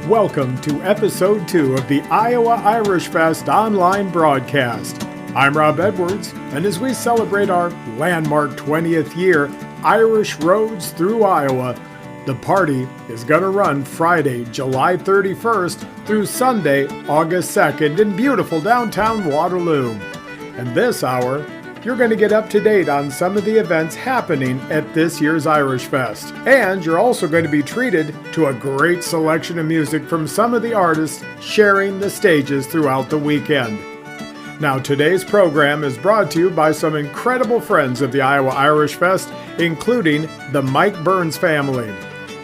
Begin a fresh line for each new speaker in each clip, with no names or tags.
Welcome to Episode 2 of the Iowa Irish Fest online broadcast. I'm Rob Edwards, and as we celebrate our landmark 20th year, Irish Roads Through Iowa, the party is going to run Friday, July 31st through Sunday, August 2nd in beautiful downtown Waterloo. And this hour, you're going to get up to date on some of the events happening at this year's Irish Fest. And you're also going to be treated to a great selection of music from some of the artists sharing the stages throughout the weekend. Now, today's program is brought to you by some incredible friends of the Iowa Irish Fest, including the Mike Burns family,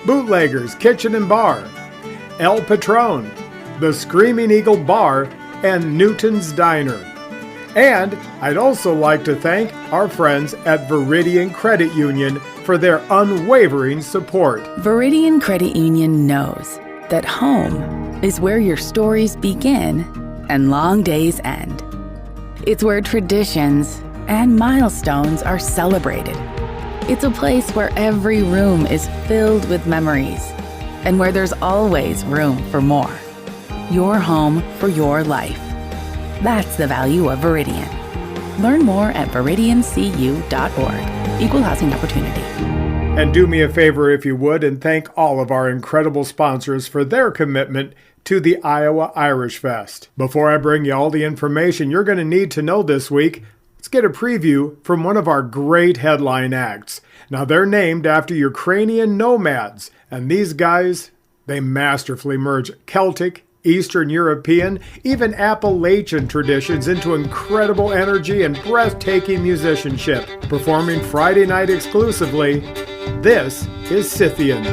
Bootleggers Kitchen and Bar, El Patron, the Screaming Eagle Bar, and Newton's Diner. And I'd also like to thank our friends at Veridian Credit Union for their unwavering support.
Veridian Credit Union knows that home is where your stories begin and long days end. It's where traditions and milestones are celebrated. It's a place where every room is filled with memories and where there's always room for more. Your home for your life. That's the value of Veridian. Learn more at veridiancu.org. Equal housing opportunity.
And do me a favor if you would, and thank all of our incredible sponsors for their commitment to the Iowa Irish Fest. Before I bring you all the information you're going to need to know this week, let's get a preview from one of our great headline acts. Now, they're named after Ukrainian nomads, and these guys, they masterfully merge Celtic, Eastern European, even Appalachian traditions into incredible energy and breathtaking musicianship. Performing Friday night exclusively, this is Scythian.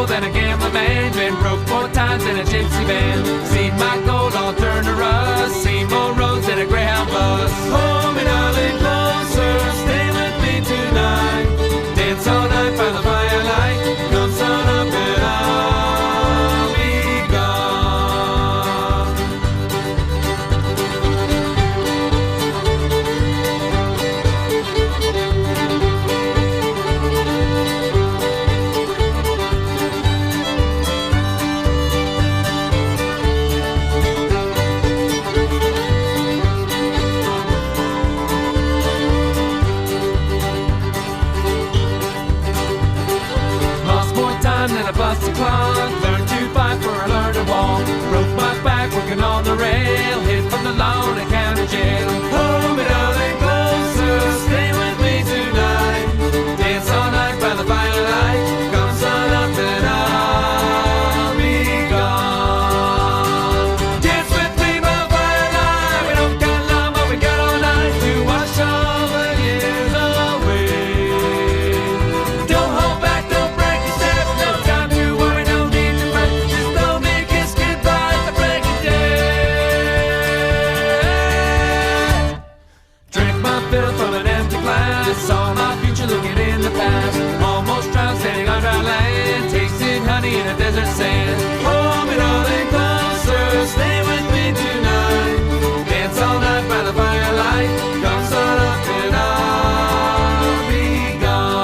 Than a gambler man, been broke 4 times in a gypsy band. Seen my gold all turn to rust, seen more roads than a Greyhound bus. Hold me darling closer, stay with me tonight. Dance all night by the firelight, come sun up and I'll be gone. Busted clock, learned to fight for I learned to walk. Broke my back working on the rail, hit from the lawn and county jail. Hold me darling closer, stay with me tonight. Dance all night by the firelight, come sun up and I'll be gone. Dance with me by the firelight, we don't got long but we got all night to wash all the years away. Don't hold back, don't break your step, no time. Saw my future looking in the past. Almost drowned standing on dry land, tasting honey in a desert sand. Hold me darling closer, stay with me tonight. Dance all night by the firelight, come sun up and I'll be gone.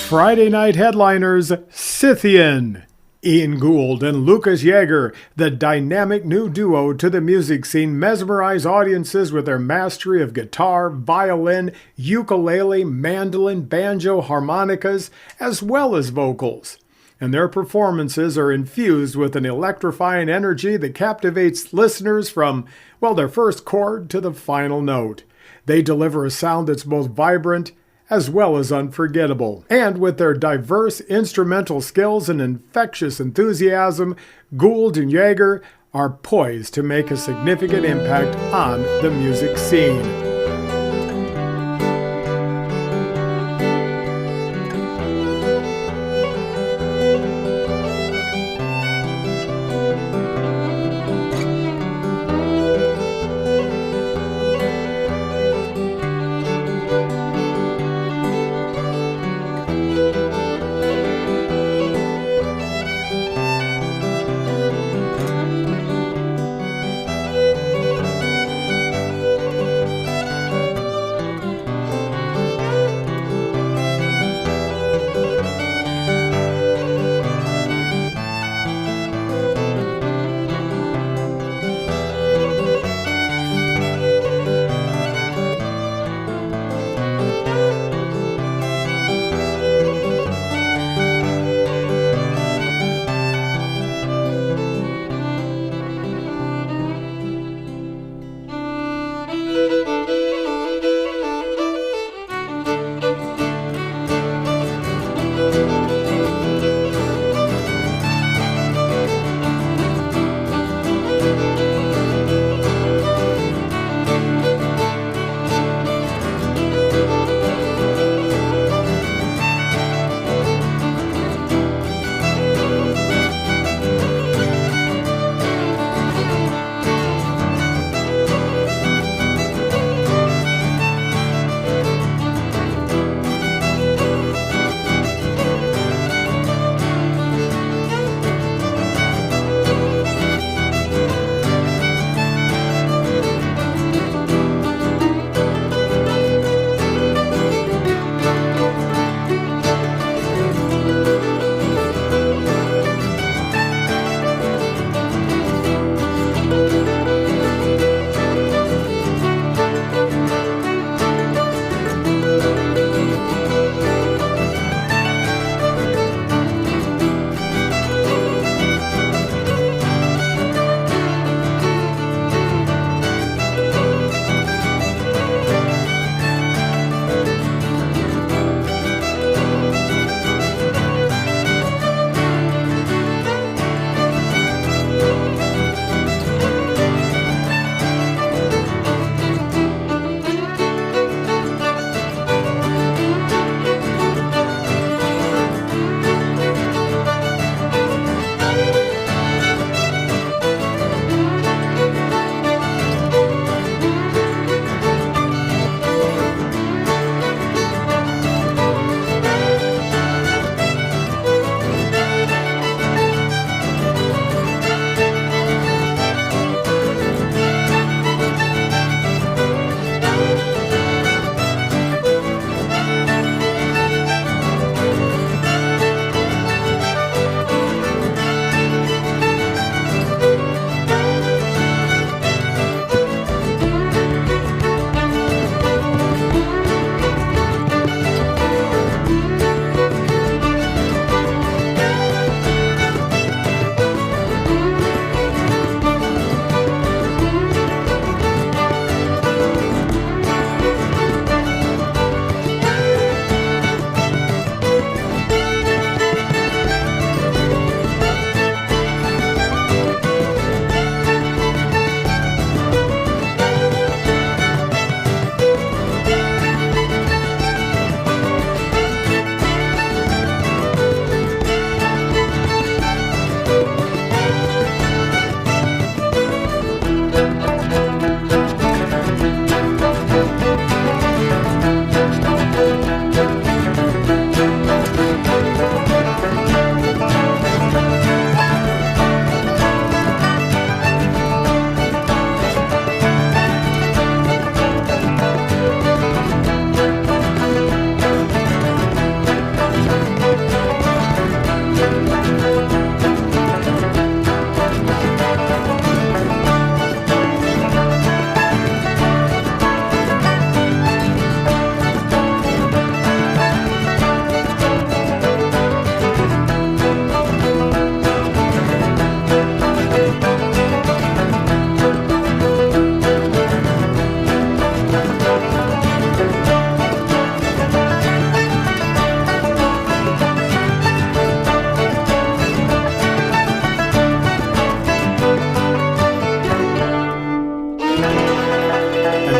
Friday night headliners, Scythian. Ian Gould and Lucas Yeager, the dynamic new duo to the music scene, mesmerize audiences with their mastery of guitar, violin, ukulele, mandolin, banjo, harmonicas, as well as vocals. And their performances are infused with an electrifying energy that captivates listeners from, well, their first chord to the final note. They deliver a sound that's both vibrant as well as unforgettable. And with their diverse instrumental skills and infectious enthusiasm, Gould and Yeager are poised to make a significant impact on the music scene.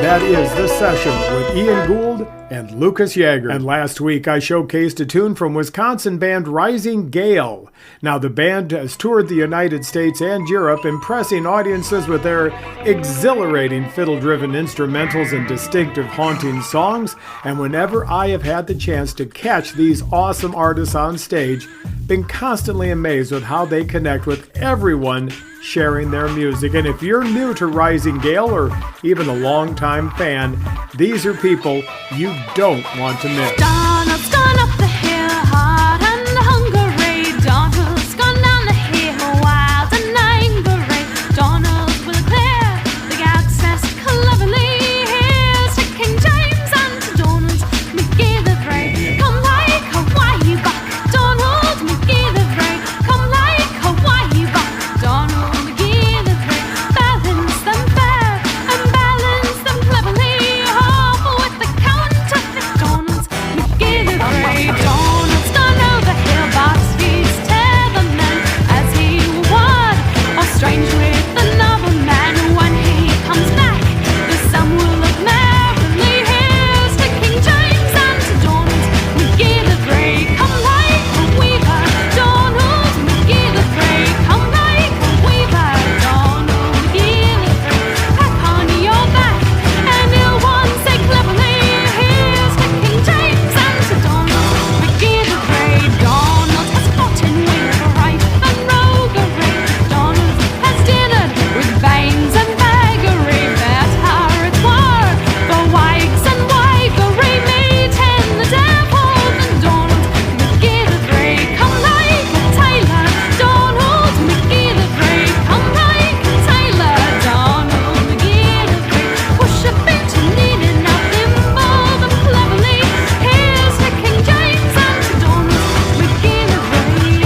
that is The Session with Ian Gould and Lucas Yeager. And last week I showcased a tune from Wisconsin band Rising Gale. Now the band has toured the United States and Europe, impressing audiences with their exhilarating fiddle-driven instrumentals and distinctive haunting songs. And whenever I have had the chance to catch these awesome artists on stage, been constantly amazed with how they connect with everyone sharing their music. And if you're new to Rising Gale or even a longtime fan, these are people you don't want to miss.
Donald's gone up the hill hard and hungry. Donald's gone down the hill wild and angry. Donald will clear the access cleverly. Here's to King James and to Donald McGee the Brave. Come like Hawaii back, Donald McGee the Brave. Come like Hawaii back, Donald McGee the Brave. Balance them fair and balance them cleverly. Off with the counterfeit Donald McGee the Brave. Donald's gone over hill, box feet tear the man as he would, or strange with another man. When he comes back, the sun will look merrily. Here's to King James and to Donald McGee the Brave. Come like a weaver, Donald McGee the Brave. Come like a weaver, Donald McGee the Brave. Back on your back, and he'll one say cleverly. Here's to King James and to Donald McGee the Brave. Donald has gotten with rife and roguery. Donald has dinnered with veins and vagary. Better it were for wags and wifery, meeting the devil than Donald McGee the Brave. Come like a tailor, Donald McGee the Brave. Come like a tailor, Donald McGee the Brave. Push a bit and needing nothing more than cleverly. Here's to King James and to Donald McGee the Brave.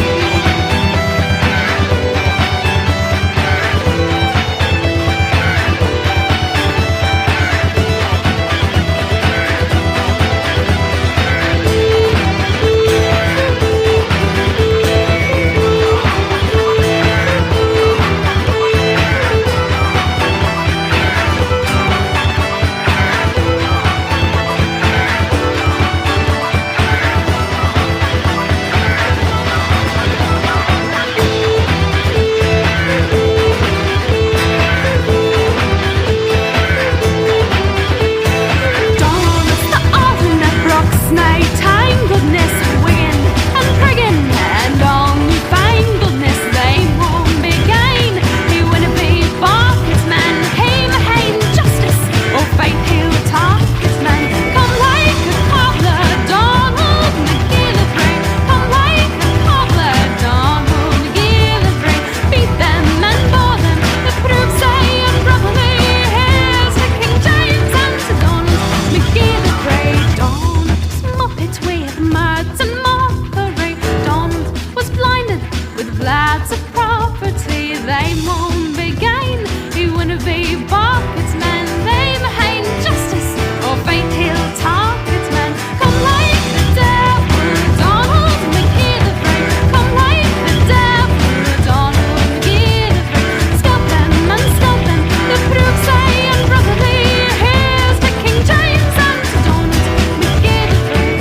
Donald's the alternate Brooks night tangledness, wiggin' and priggin' and all newfangledness. They won't be gain. He wouldn't be Barker's man. Hame justice or fate he'll talk his man. Come like a cobbler, Donald McGee the Brave. Come like a cobbler, Donald McGee the Brave. Beat them and bore them, the proof saying brotherly. Here's to King James and to Donald McGee the Brave. Donald was muppet with murds and mockery. Donald was blinded with lads of property. They won't be gain. He wouldn't be Barker's man. They behave justice or fate he'll talk its man. Come like the devil, Donald McGee the Brave. Come like the devil, Donald McGee the Brave. Scalp them and scalp them, the proof saying brotherly. Here's to King James and to Donald McGee the Brave.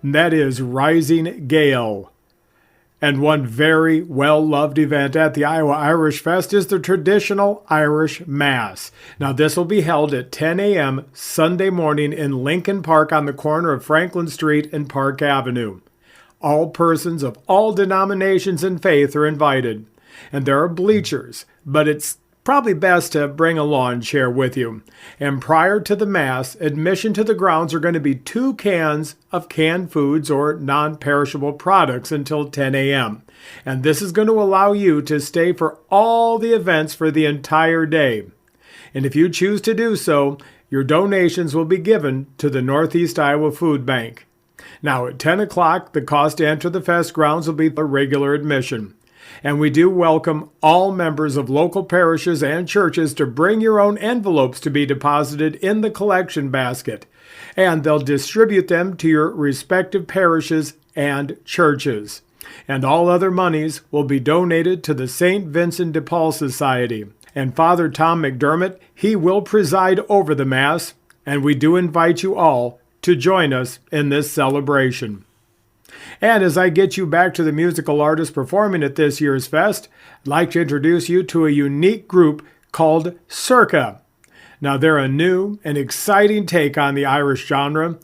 That is Rising Gale. And one very well-loved event at the Iowa Irish Fest is the traditional Irish Mass. Now, this will be held at 10 a.m. Sunday morning in Lincoln Park on the corner of Franklin Street and Park Avenue. All persons of all denominations and faith are invited. And there are bleachers, but it's Probably best to bring a lawn chair with you. And prior to the Mass, admission to the grounds are going to be 2 cans of canned foods or non-perishable products until 10 a.m. And this is going to allow you to stay for all the events for the entire day. And if you choose to do so, your donations will be given to the Northeast Iowa Food Bank. Now at 10 o'clock, the cost to enter the fest grounds will be the regular admission. And we do welcome all members of local parishes and churches to bring your own envelopes to be deposited in the collection basket. And they'll distribute them to your respective parishes and churches. And all other monies will be donated to the St. Vincent de Paul Society. And Father Tom McDermott, he will preside over the Mass, and we do invite you all to join us in this celebration. And as I get you back to the musical artists performing at this year's fest, I'd like to introduce you to a unique group called Circa. Now they're a new and exciting take on the Irish genre.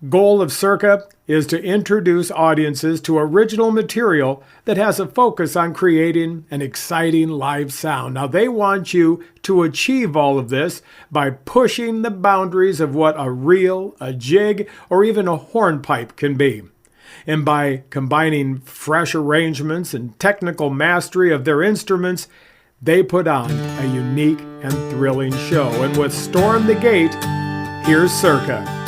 Goal of Circa is to introduce audiences to original material that has a focus on creating an exciting live sound. Now they want you to achieve all of this by pushing the boundaries of what a reel, a jig, or even a hornpipe can be. And by combining fresh arrangements and technical mastery of their instruments, they put on a unique and thrilling show. And with Storm the Gate, here's Circa.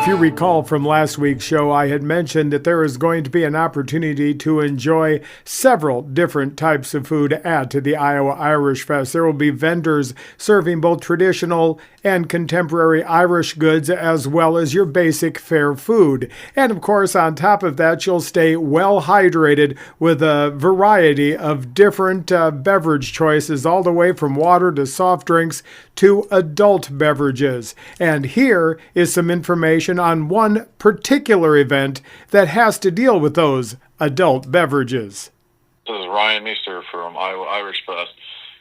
If you recall from last week's show, I had mentioned that there is going to be an opportunity to enjoy several different types of food at the Iowa Irish Fest. There will be vendors serving both traditional and contemporary Irish goods as well as your basic fare food. And of course, on top of that, you'll stay well hydrated with a variety of different beverage choices, all the way from water to soft drinks to adult beverages. And here is some information on one particular event that has to deal with those adult beverages.
This is Ryan Meester from Iowa Irish Fest.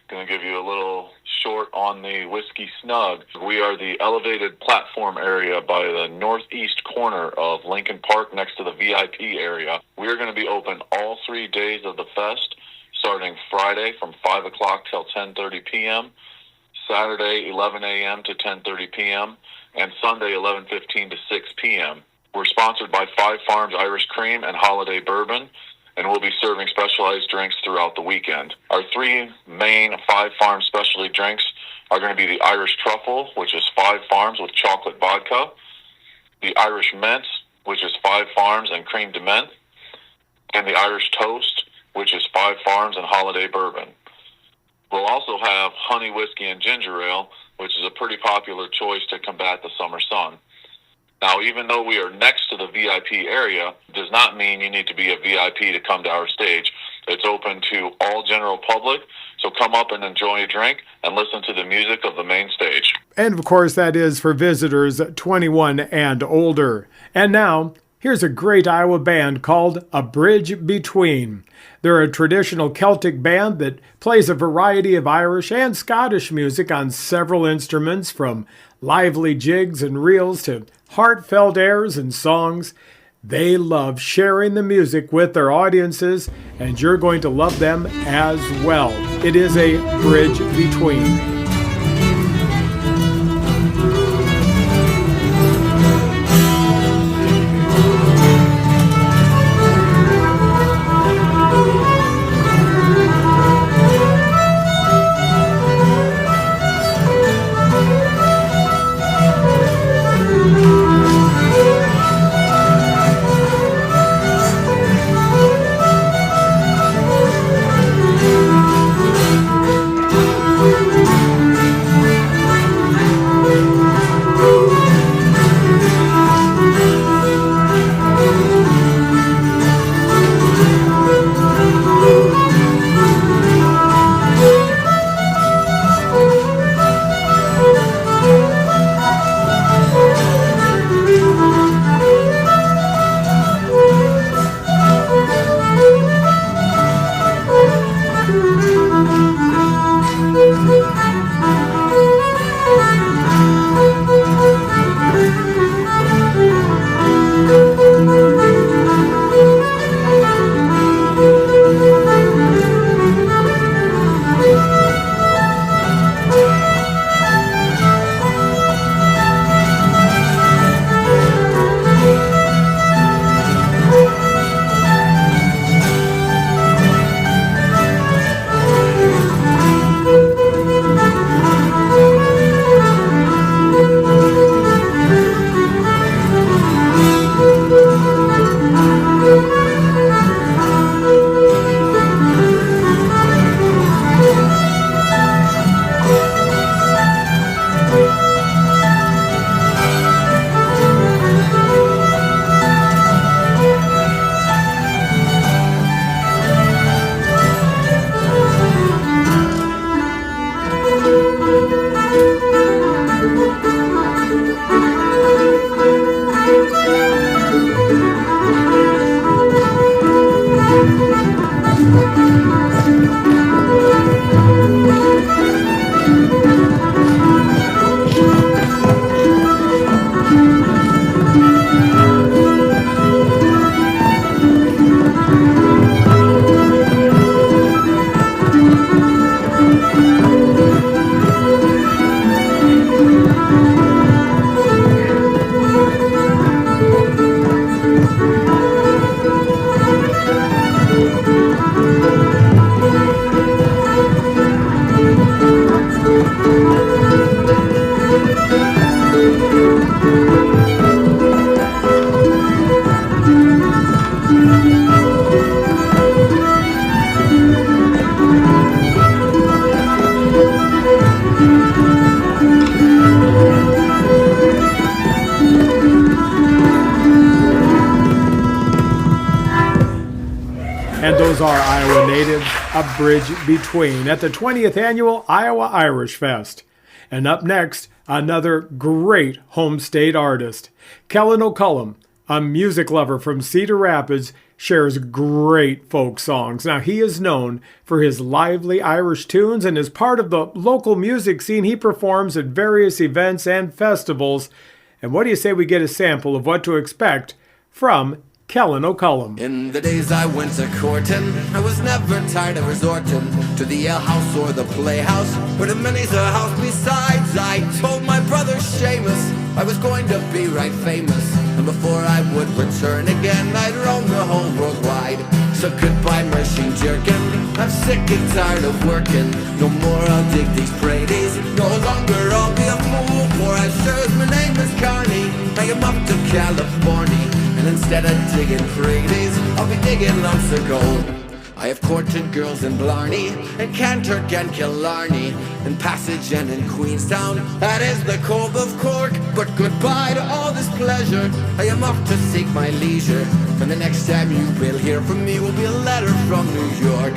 Going to give you a little short on the Whiskey Snug. We are the elevated platform area by the northeast corner of Lincoln Park next to the VIP area. We are going to be open all 3 days of the fest, starting Friday from 5 o'clock till 10:30 p.m., Saturday 11 a.m. to 10:30 p.m., and Sunday 11:15 to 6 p.m. We're sponsored by Five Farms Irish Cream and Holiday Bourbon, and we'll be serving specialized drinks throughout the weekend. Our three main Five Farms specialty drinks are going to be the Irish Truffle, which is Five Farms with chocolate vodka, the Irish Mint, which is Five Farms and cream de menthe, and the Irish Toast, which is Five Farms and Holiday Bourbon. We'll also have honey whiskey and ginger ale, which is a pretty popular choice to combat the summer sun. Now, even though we are next to the VIP area, does not mean you need to be a VIP to come to our stage. It's open to all general public, so come up and enjoy a drink and listen to the music of the main stage.
And of course, that is for visitors 21 and older. And now, here's a great Iowa band called A Bridge Between. They're a traditional Celtic band that plays a variety of Irish and Scottish music on several instruments, from lively jigs and reels to heartfelt airs and songs. They love sharing the music with their audiences, and you're going to love them as well. It is A Bridge Between. our Iowa natives a bridge between at the 20th Annual Iowa Irish Fest. And up next, another great home state artist. Kellen O'Cullum, a music lover from Cedar Rapids, shares great folk songs. Now, he is known for his lively Irish tunes, and as part of the local music scene, he performs at various events and festivals. And what do you say we get a sample of what to expect from Kellen O'Cullum?
In the days I went to courting, I was never tired of resorting to the alehouse or the playhouse, or to many's a house besides. I told my brother Seamus I was going to be right famous, and before I would return again, I'd roam the whole world wide. So goodbye machine jerkin', I'm sick and tired of working. No more I'll dig these prairies, no longer I'll be a fool, for as sure as my name is Carney, I am up to California. And instead of digging prairies, I'll be digging lumps of gold. I have courted girls in Blarney, and Kanturk and Killarney, in Passage and in Queenstown, that is the Cove of Cork. But goodbye to all this pleasure, I am off to seek my leisure, and the next time you will hear from me will be a letter from New York.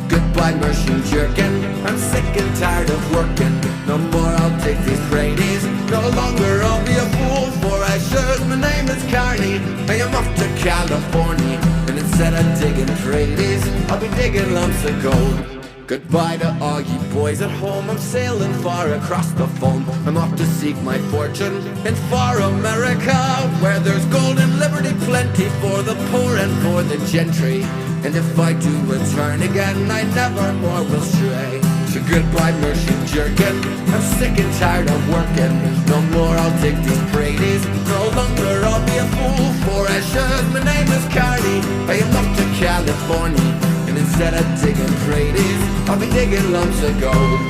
Goodbye machine jerkin', I'm sick and tired of working. No more I'll dig these prairies, no longer I'll be a fool, for as sure as my name is Carney, I am off to California, and instead of digging prairies, I'll be digging lumps of gold. Goodbye to all ye boys at home, I'm sailing far across the foam. I'm off to seek my fortune in far America, where there's gold and liberty plenty for the poor and for the gentry. And if I do return again, I never more will stray. So goodbye machine jerkin', I'm sick and tired of working. No more I'll dig these prairies, no longer I'll be a fool, for as sure as my name is Carney, I am up to California, and instead of digging prairies, I'll be digging lumps of gold.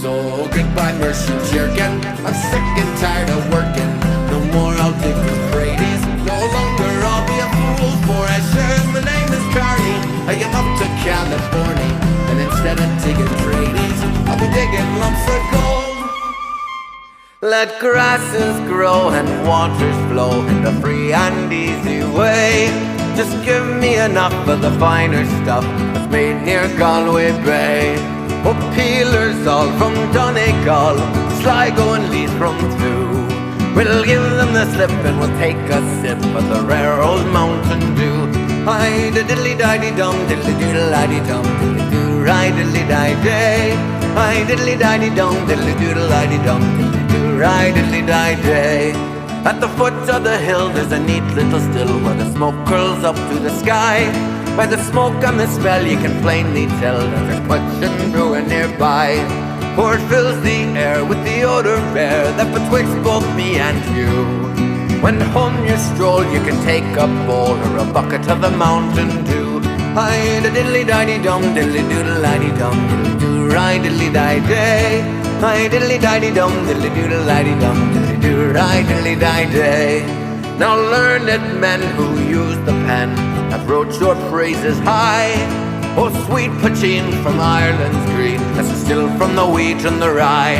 So goodbye machine jerkin', I'm sick and tired of working. No more I'll dig these prairies, no longer I'll be a fool, for as sure as my name is Carney, I am up to California, and instead of digging prairies, I'll be digging lumps of gold. Let grasses grow and waters flow in the free and easy way. Just give me enough of the finer stuff that's made near Galway Bay. Oh, peelers all from Donegal, Sligo and Leith from Two. We'll give them the slip and we'll take a sip of the rare old Mountain Dew. Hi, da diddly di dum, diddly doodle di dum, diddly doo, ri diddly di day. Hi, diddly di dum, diddly doodle di dum, diddly doo, ri diddly di day. At the foot of the hill there's a neat little still where the smoke curls up to the sky. By the smoke and the smell you can plainly tell that there's puncheon brewing nearby. For it fills the air with the odor rare that betwixt both me and you. When home you stroll, you can take a bowl or a bucket of the Mountain Dew. Hi, da diddly di dum, diddly doodle di dum, diddly doo, ri diddly di day. Hi, diddly di dum, diddly doodle di dum, diddly doo, ri diddly di day. Now learned men who use the pen have wrote your praises high. Oh, sweet poteen from Ireland's green, that's distilled from the wheat and the rye.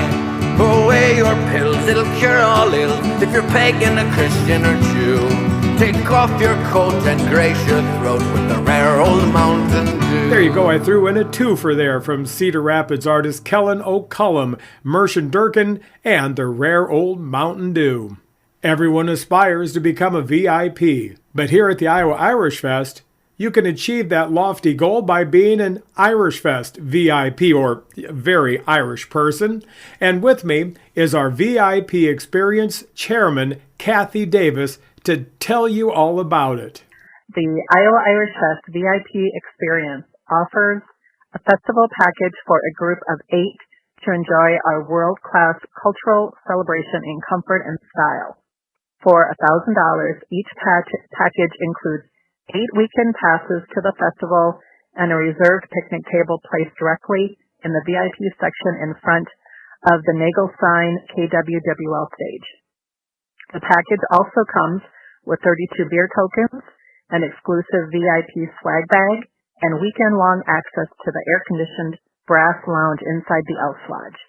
Throw away your pills, it'll cure all ills, if you're pagan, a Christian or Jew. Take off your coat and grace your throat with the rare old Mountain Dew.
There you go, I threw in a twofer there from Cedar Rapids artist Kellen O'Cullum, Mershon Durkin, and the rare old Mountain Dew. Everyone aspires to become a VIP, but here at the Iowa Irish Fest, you can achieve that lofty goal by being an Irish Fest VIP, or very Irish person. And with me is our VIP Experience Chairman, Kathy Davis, to tell you all about it.
The Iowa Irish Fest VIP Experience offers a festival package for a group of 8 to enjoy our world-class cultural celebration in comfort and style. For $1,000, each package includes 8 weekend passes to the festival and a reserved picnic table placed directly in the VIP section in front of the Nagelstein KWWL stage. The package also comes with 32 beer tokens, an exclusive VIP swag bag, and weekend-long access to the air-conditioned brass lounge inside the Elks Lodge.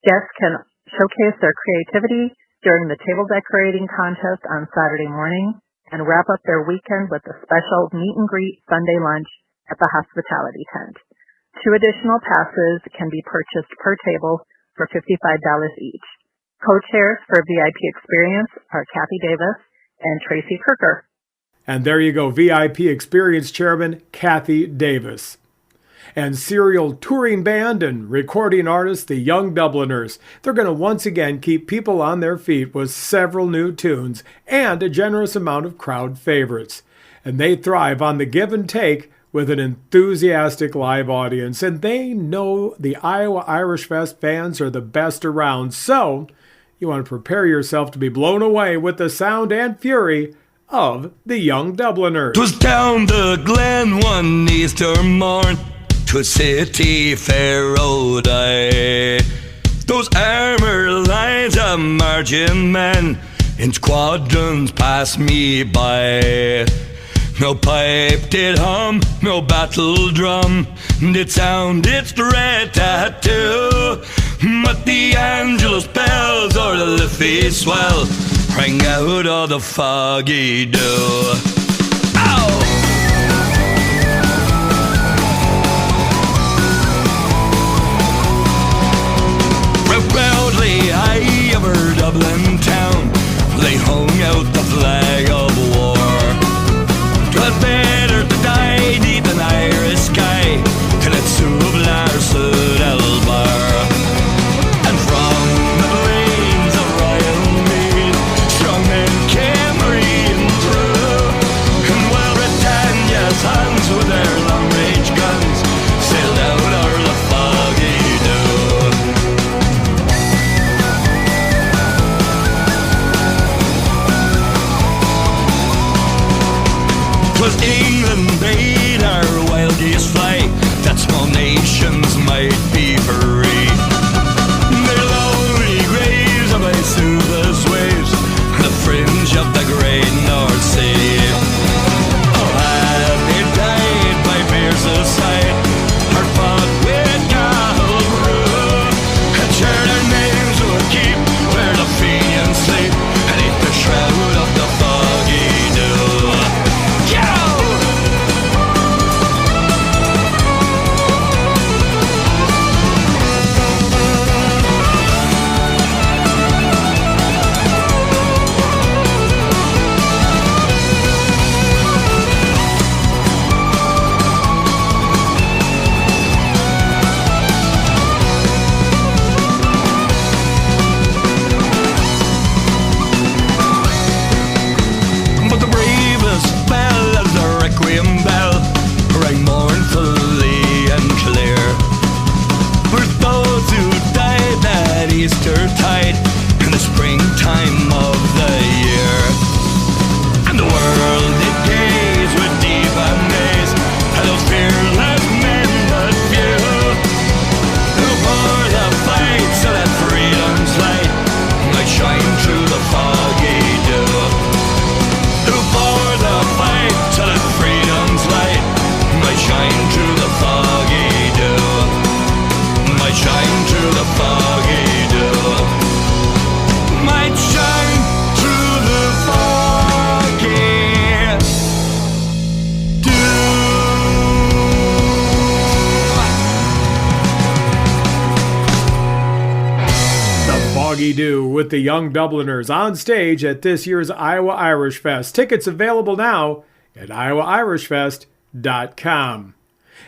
Guests can showcase their creativity during the table decorating contest on Saturday morning and wrap up their weekend with a special meet and greet Sunday lunch at the hospitality tent. 2 additional passes can be purchased per table for $55 each. Co-chairs for VIP Experience are Kathy Davis and Tracy Kirker.
And there you go, VIP Experience Chairman Kathy Davis. And serial touring band and recording artist, the Young Dubliners. They're going to once again keep people on their feet with several new tunes and a generous amount of crowd favorites. And they thrive on the give and take with an enthusiastic live audience. And they know the Iowa Irish Fest fans are the best around. So you want to prepare yourself to be blown away with the sound and fury of the Young Dubliners.
'Twas down the glen one Easter morn, 'twas city fair road I. Those armour lines of marching men in squadrons passed me by. No pipe did hum, no battle drum did sound its dread tattoo, but the Angelus bells or the Liffey swell rang out of the foggy dew. Ow! Proudly high over Dublin town, they hung out the flag of war. 'Twas better to die deep in Irish sky than at Sublar Elbar. And from the plains of Royal Mead, strong men came reading through, and while Britannia's hands with their long-range guns sailed out o'er the foggy dew. 'Twas England bade our wild geese fly, that small nations might be free. Their lonely graves are by Suva's waves, the fringe of the great North Sea. Oh, had they died by Pearse's side, or fought with Cathal Brew, and sure their names would keep where the Fenians sleep, and eat the shroud of the foggy dew. But the bravest bell as the requiem bell rang mournfully and clear for those who died that Easter tide in the springtime of the year. And the world did gaze with deep amaze at those fearless men but few, who bore the fight so that freedom's light might shine through the foggy dew. Who bore the fight so that freedom's light might shine through the foggy dew, might shine through the foggy dew, might shine through the foggy dew.
The Foggy Dew with the Young Dubliners on stage at this year's Iowa Irish Fest. Tickets available now at iowairishfest.com.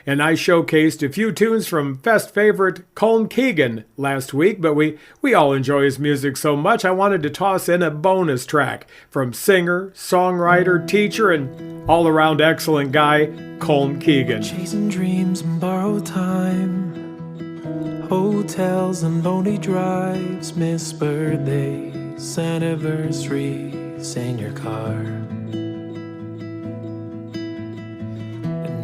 And I showcased a few tunes from Fest favorite Colm Keegan last week, but we all enjoy his music so much I wanted to toss in a bonus track from singer, songwriter, teacher, and all-around excellent guy Colm Keegan.
Chasing dreams and borrowed time, hotels and lonely drives, missed birthdays, anniversaries in your car.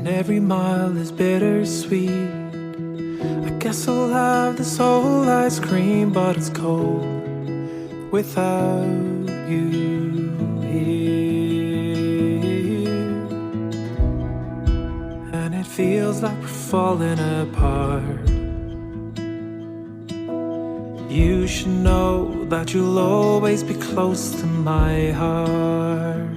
And every mile is bittersweet. I guess I'll have this whole ice cream, but it's cold without you here. And it feels like we're falling apart. You should know that you'll always be close to my heart.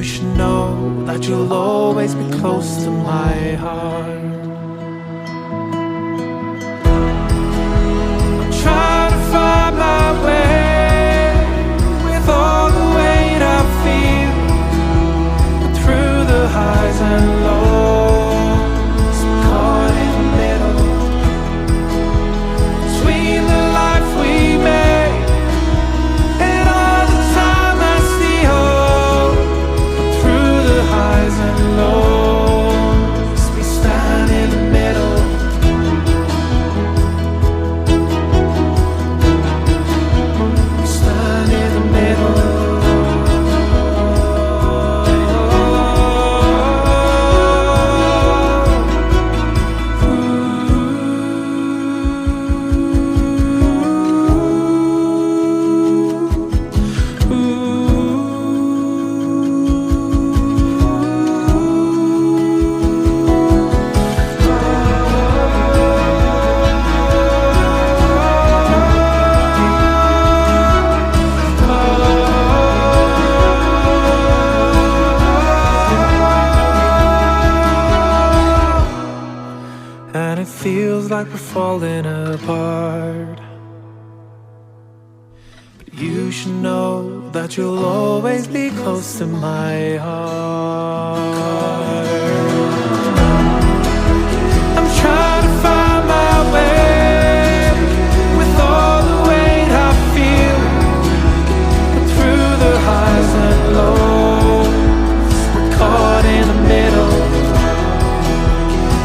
you should know that you'll always be close to my heart. I'm trying to find my way with all the weight I feel, but through the highs and lows, I'm caught in the middle between the life we made and all the time I see hope. Through the highs and lows, we stand in the middle. We stand in the middle. And it feels like we're falling apart, but you should know that you'll always be close to my heart. I'm trying to find my way with all the weight I feel, but through the highs and lows, we're caught in the middle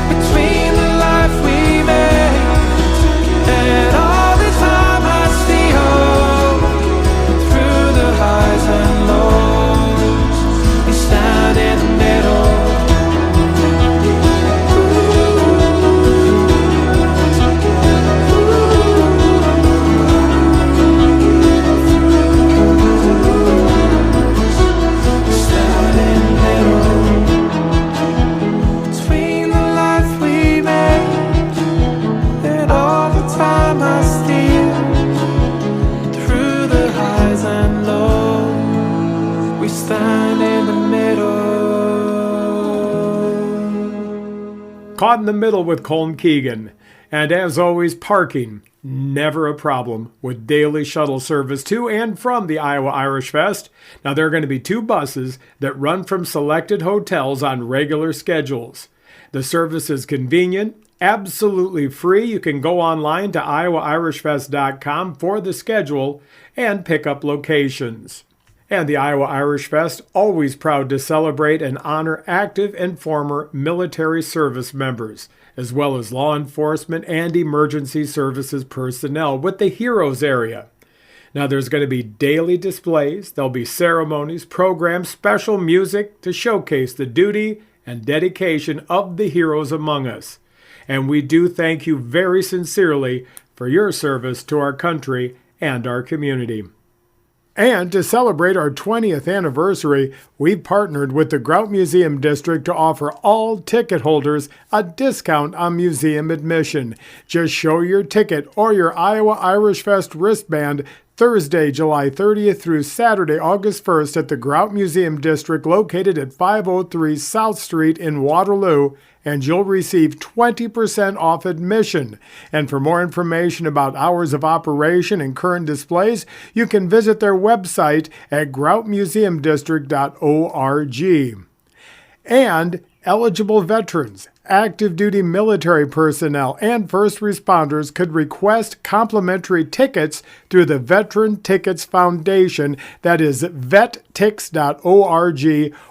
between the life we made and all the time I see hope. Through the highs and lows, we stand in the middle. Stand in the middle between the life we made and all the time I steal. Through the highs and lows, we stand in the middle.
Caught in the Middle with Colm Keegan. And as always, parking, never a problem with daily shuttle service to and from the Iowa Irish Fest. Now, there are going to be 2 buses that run from selected hotels on regular schedules. The service is convenient, absolutely free. You can go online to iowairishfest.com for the schedule and pick up locations. And the Iowa Irish Fest, always proud to celebrate and honor active and former military service members, as well as law enforcement and emergency services personnel with the Heroes area. Now, there's going to be daily displays, there'll be ceremonies, programs, special music to showcase the duty and dedication of the heroes among us. And we do thank you very sincerely for your service to our country and our community. And to celebrate our 20th anniversary, we've partnered with the Grout Museum District to offer all ticket holders a discount on museum admission. Just show your ticket or your Iowa Irish Fest wristband Thursday, July 30th through Saturday, August 1st at the Grout Museum District located at 503 South Street in Waterloo, and you'll receive 20% off admission. And for more information about hours of operation and current displays, you can visit their website at groutmuseumdistrict.org. And eligible veterans, active duty military personnel, and first responders could request complimentary tickets through the Veteran Tickets Foundation, that is vettix.org,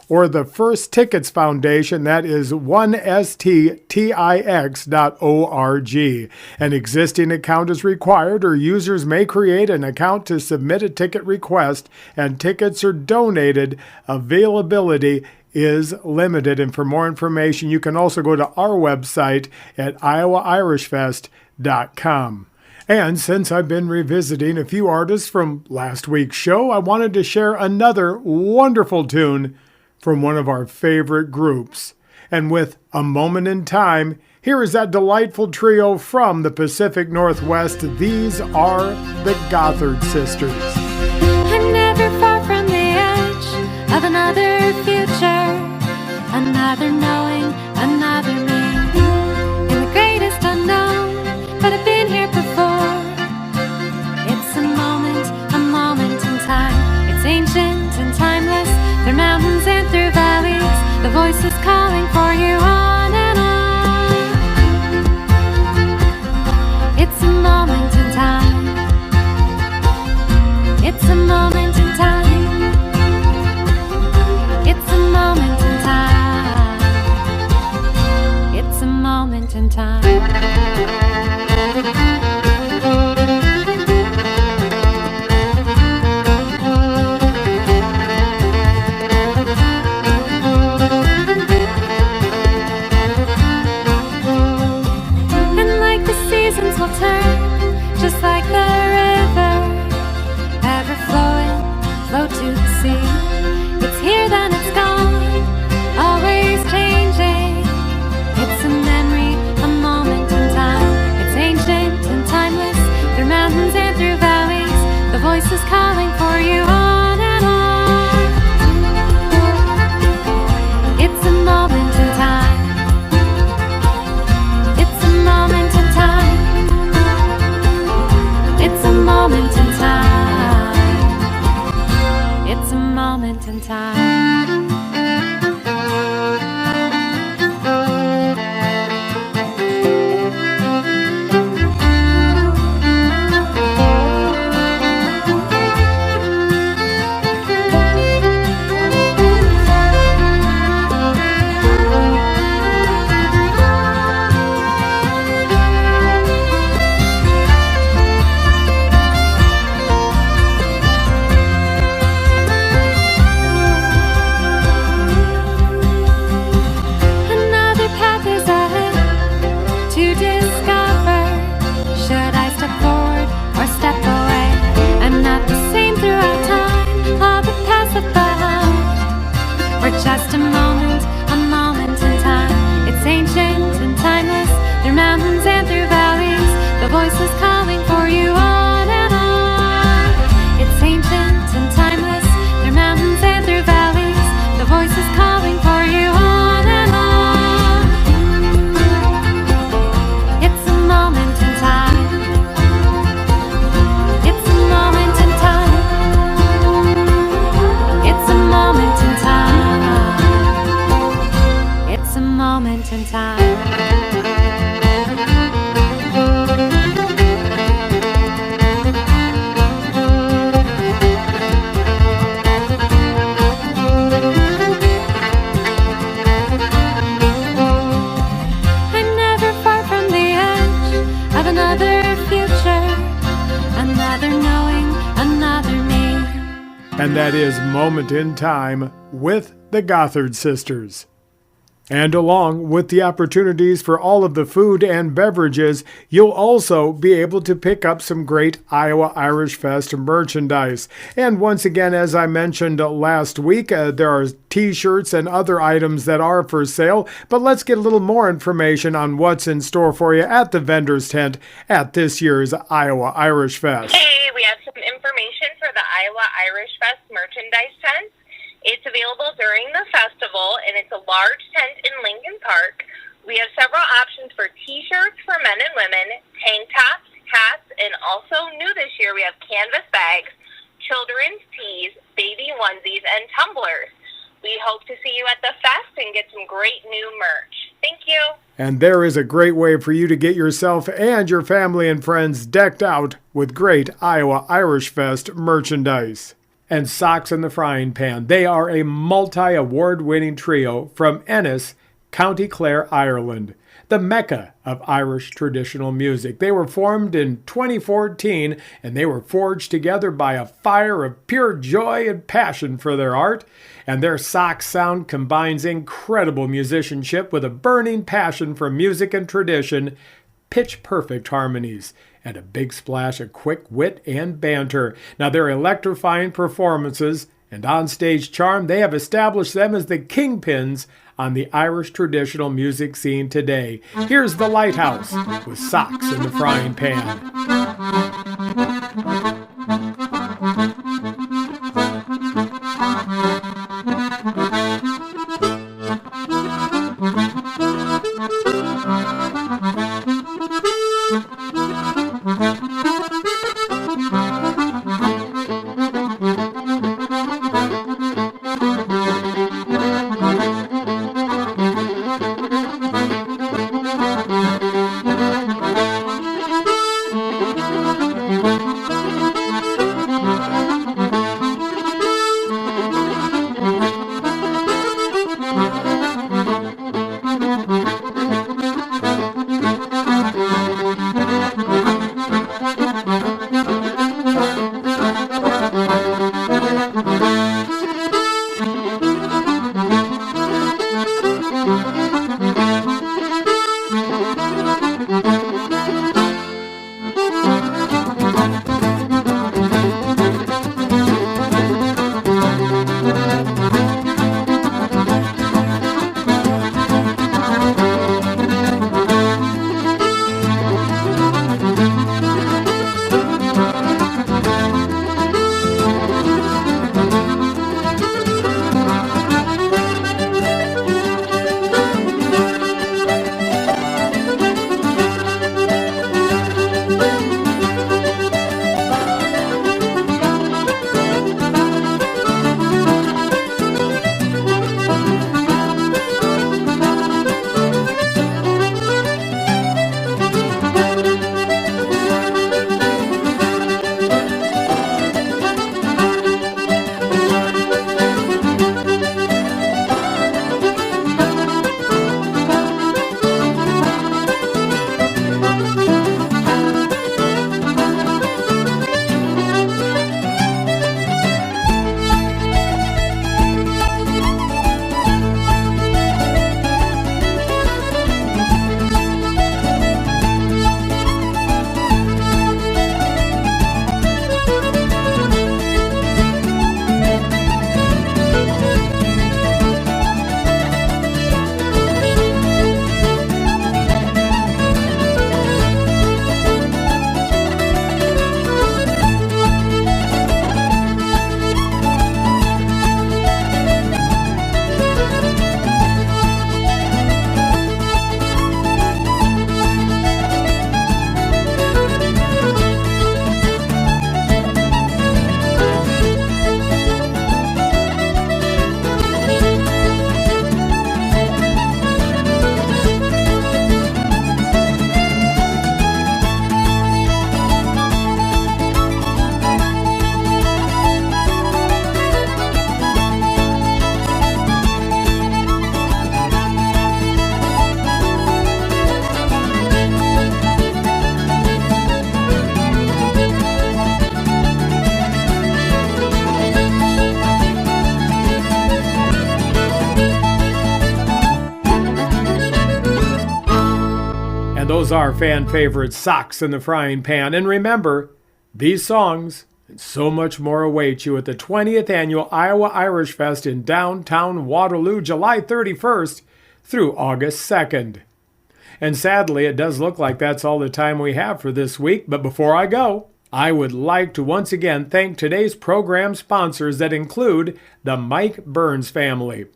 or the First Tickets Foundation, that is 1sttix.org. An existing account is required, or users may create an account to submit a ticket request, and tickets are donated. Availability is limited. And for more information, you can also go to our website at iowairishfest.com. And since I've been revisiting a few artists from last week's show, I wanted to share another wonderful tune from one of our favorite groups. And with A Moment in Time, here is that delightful trio from the Pacific Northwest. These are the Gothard Sisters.
I'm never far from the edge of another field. another knowing, another me. In the greatest unknown, but I've been here before. It's a moment in time. It's ancient and timeless, through mountains and through valleys. The voice is calling for you on and on. It's a moment in time. It's a moment in time. It's a moment in time. It's a moment in time. Seasons will turn, just like the river, ever flowing, flow to the sea. It's here, then it's gone, always changing. It's a memory, a moment in time. It's ancient and timeless, through mountains and through valleys. The voice is calling for you on and on. It's a moment in time. It's a moment in time. It's a moment in time. It's a moment in time. Just a moment in time. It's ancient and timeless, through mountains and through valleys. The voice is calling for you on and on. It's ancient and timeless, through mountains and through valleys. The voice is calling for you on and on. It's a moment in time. It's a moment in time. It's a moment in time. It's a moment in time. I'm never far from the edge of another future, another knowing, another me.
And that is Moment in Time with the Gothard Sisters. And along with the opportunities for all of the food and beverages, you'll also be able to pick up some great Iowa Irish Fest merchandise. And once again, as I mentioned last week, there are t-shirts and other items that are for sale. But let's get a little more information on what's in store for you at the vendor's tent at this year's Iowa Irish Fest.
Hey, we have some information for the Iowa Irish Fest merchandise tent. It's available during the festival, and it's a large tent in Lincoln Park. We have several options for t-shirts for men and women, tank tops, hats, and also new this year we have canvas bags, children's tees, baby onesies, and tumblers. We hope to see you at the fest and get some great new merch. Thank you.
And there is a great way for you to get yourself and your family and friends decked out with great Iowa Irish Fest merchandise. And Socks in the Frying Pan. They are a multi-award-winning trio from Ennis, County Clare, Ireland, the mecca of Irish traditional music. They were formed in 2014, and they were forged together by a fire of pure joy and passion for their art. And their Socks sound combines incredible musicianship with a burning passion for music and tradition, pitch-perfect harmonies, and a big splash of quick wit and banter. Now, their electrifying performances and on-stage charm, they have established them as the kingpins on the Irish traditional music scene today. Here's The Lighthouse with Socks in the Frying Pan. Those are fan favorites, Socks in the Frying Pan. And remember, these songs and so much more await you at the 20th Annual Iowa Irish Fest in downtown Waterloo, July 31st through August 2nd. And sadly, it does look like that's all the time we have for this week. But before I go, I would like to once again thank today's program sponsors that include the Mike Burns family,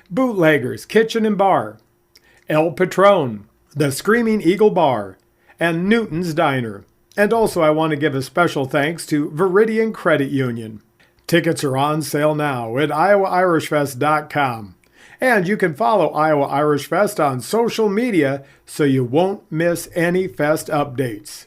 Bootleggers Kitchen and Bar, El Patron, the Screaming Eagle Bar, and Newton's Diner. And also I want to give a special thanks to Viridian Credit Union. Tickets are on sale now at iowairishfest.com. And you can follow Iowa Irish Fest on social media so you won't miss any fest updates.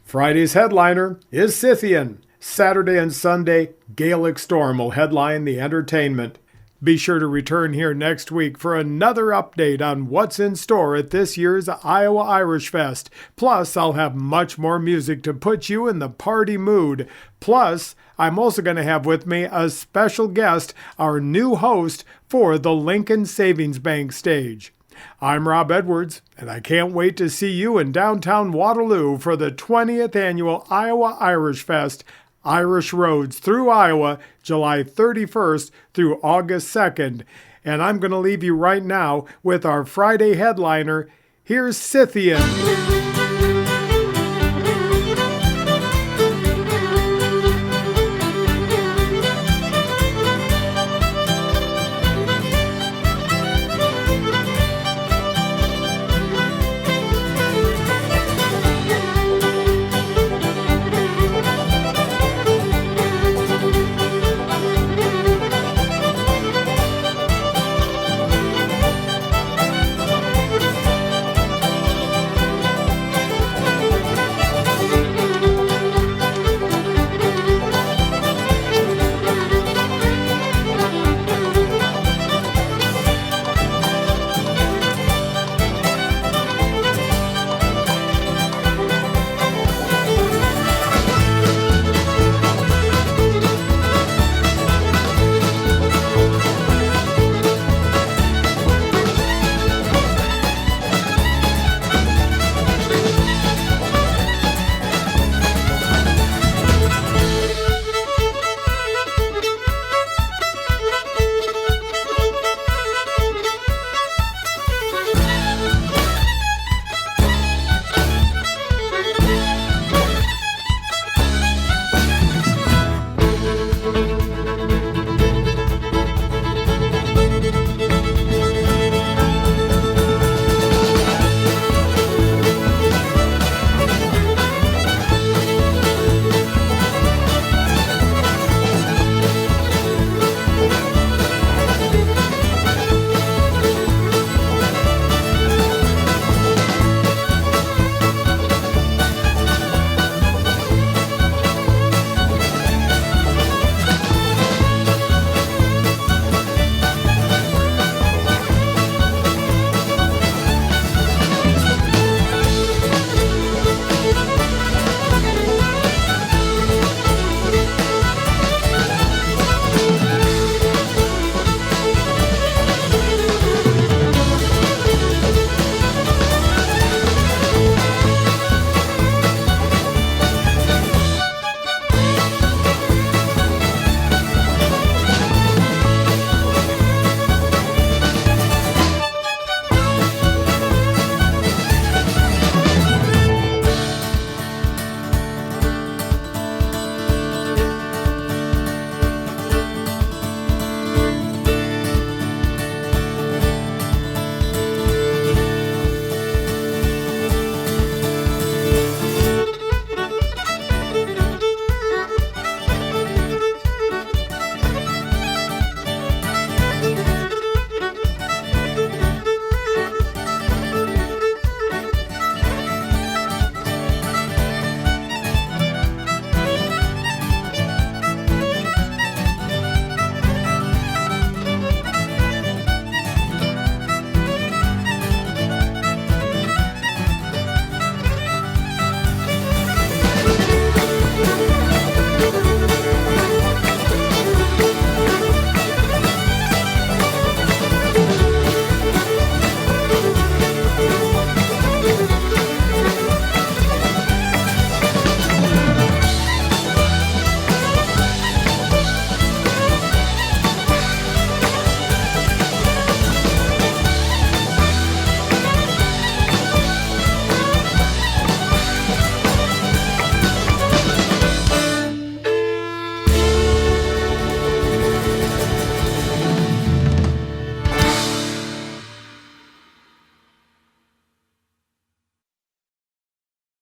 Friday's headliner is Scythian. Saturday and Sunday, Gaelic Storm will headline the entertainment. Be sure to return here next week for another update on what's in store at this year's Iowa Irish Fest. Plus, I'll have much more music to put you in the party mood. Plus, I'm also going to have with me a special guest, our new host for the Lincoln Savings Bank stage. I'm Rob Edwards, and I can't wait to see you in downtown Waterloo for the 20th Annual Iowa Irish Fest, Irish Roads through Iowa, July 31st through August 2nd. And I'm going to leave you right now with our Friday headliner. Here's Scythian.